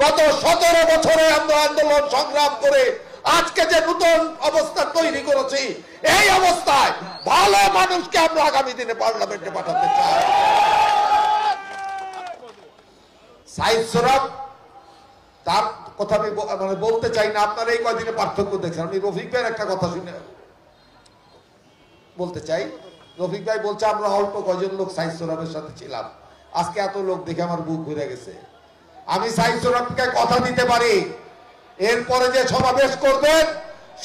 গত 17 বছরে আমরা আন্দোলন সংগ্রাম করে আজকে যে নতুন অবস্থা তৈরি করেছি, এই অবস্থায় ভালো মানুষকে আমরা আগামী দিনে পার্লামেন্টে পাঠাতে চাই। সাইদ সোহরাব তার কথা আমি বলতে চাই না, আপনারা এই কয়দিনে পার্থক্য দেখছেন। আমি রফিক ভাইয়ের একটা কথা শুনে বলতে চাই। রফিক ভাই বলছে আমরা অল্প কয়জন লোক সাইদ সোহরাবের সাথে ছিলাম, আজকে এত লোক দেখে আমার বুক ঘুরে গেছে। আমি সাইদ সোহরাবকে কথা দিতে পারি, এরপরে যে সমাবেশ করবেন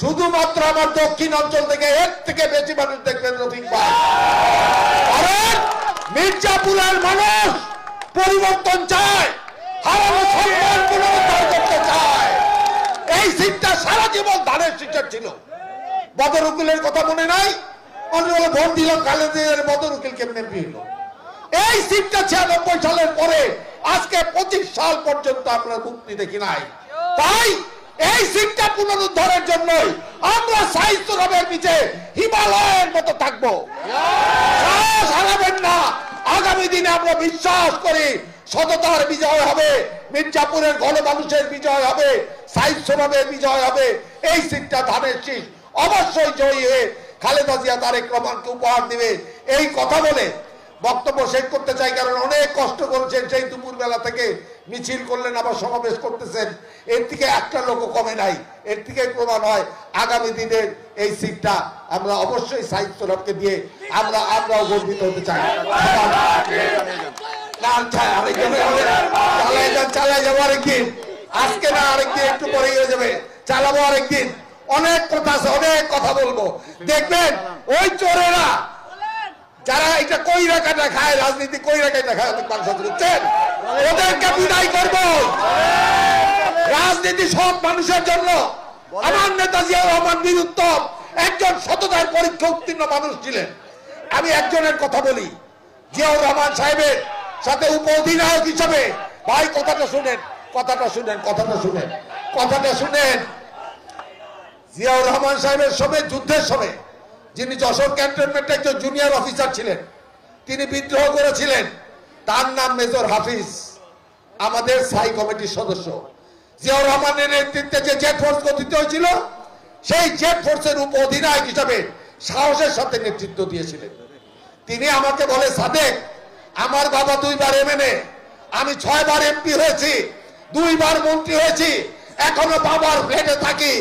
শুধুমাত্র আমার দক্ষিণ অঞ্চল থেকে এর থেকে বেশি মানুষ দেখবেন রফিক ভাই। কারণ মির্জাপুরের মানুষ পরিবর্তন চায়, হারানো সম্মান পুনরুদ্ধার করতে চায়। এই সিটটা সারা জীবন ধানের শীষের ছিল। বদর উকিলের কথা মনে নাই? ভোট দিল খালেদের, বদর উকিল কেমনে হলো? এই সিটটা 96 সালের পরে আজকে 25 সাল পর্যন্ত আমরা মুক্তি দেখি নাই। তাই এই সিটটা পুনরুদ্ধারের জন্যই আমরা সাইদ সোহরাবের নিচে হিমালয়ের মতো থাকবো। সাহস হারাবেন না। আগামী দিনে আমরা বিশ্বাস করি সততার বিজয় হবে, মির্জাপুরের গণমানুষের বিজয় হবে, সাইদ সোহরাবের বিজয় হবে। এই সিটটা ধানের শীষ অবশ্যই জয়ী হয়ে খালেদা জিয়া তারেক রহমানকে উপহার দিবে। এই কথা বলে বক্তব্য শেষ করতে চাই, কারণ অনেক কষ্ট করেছেন, সেই দুপুর বেলা থেকে মিছিল করলেন, আবার সমাবেশ করতেছেন। এর থেকে একটা লোকও কমে নাই। এর থেকে প্রমাণ হয় আগামী দিনের এই সিটটা আমরা অবশ্যই সাইদ সোহরাবকে দিয়ে আমরাও গর্বিত হতে চাই। চালাই যাবো আরেকদিন, আজকে না আরেকদিন, একটু পরে হয়ে যাবে, চালাবো আরেকদিন। অনেক কথা আছে, অনেক কথা বলবো। দেখবেন ওই চোরেরা যারা এটা কইরা কাটা খায়, রাজনীতি কইরা কাটা খায়, ওদেরকে বিদায় করবো। রাজনীতি সব মানুষের জন্য। আমার নেতা জিয়াউর রহমান বীর উত্তম একজন সততার পরীক্ষা উত্তীর্ণ মানুষ ছিলেন। আমি একজনের কথা বলি, জিয়াউর রহমান সাহেবের সাথে উপ অধিনায়ক হিসাবে, ভাই কথাটা শুনেন, কথাটা শুনেন, কথাটা শুনেন, কথাটা শুনেন। জিয়াউর রহমান সাহেবের সময়, যুদ্ধের সময়, যিনি যশোর ক্যান্টনমেন্টে একজন জুনিয়র অফিসার ছিলেন, তিনি বিদ্রোহ করেছিলেন। তার নাম মেজর হাফিজ, আমাদের স্থায়ী কমিটির সদস্য। জিয়াউর রহমানের নেতৃত্বে যে জেড ফোর্স গঠিত হয়েছিল, সেই জেড ফোর্সের উপ অধিনায়ক হিসাবে সাহসের সাথে নেতৃত্ব দিয়েছিলেন। তিনি আমাকে বলে, সাদেক, আমার বাবা 2 বার এমএনএ, আমি 6 বার এমপি হয়েছি, 2 বার মন্ত্রী হয়েছি, এখনো বাবার ফ্ল্যাটে থাকি।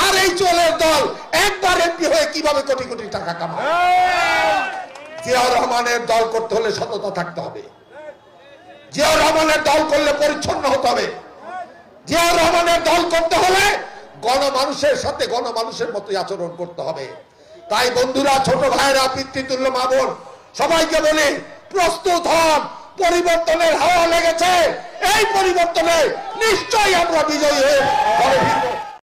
আর এই চোরের দল একবার এমপি হয়ে কিভাবে কোটি কোটি টাকা কামায়? জিয়াউর রহমানের দল করতে হলে সততা থাকতে হবে। জিয়াউর রহমানের দল করলে পরিচ্ছন্ন হতে হবে। জিয়াউর রহমানের দল করতে হলে গণমানুষের সাথে গণমানুষের মতোই আচরণ করতে হবে। তাই বন্ধুরা, ছোট ভাইরা, পিতৃতুল্য মা বোন, সবাইকে বলি প্রস্তুত হন। পরিবর্তনের হাওয়া লেগেছে। এই পরিবর্তনে নিশ্চয়ই আমরা বিজয়ী হয়ে ঘরে ফিরব।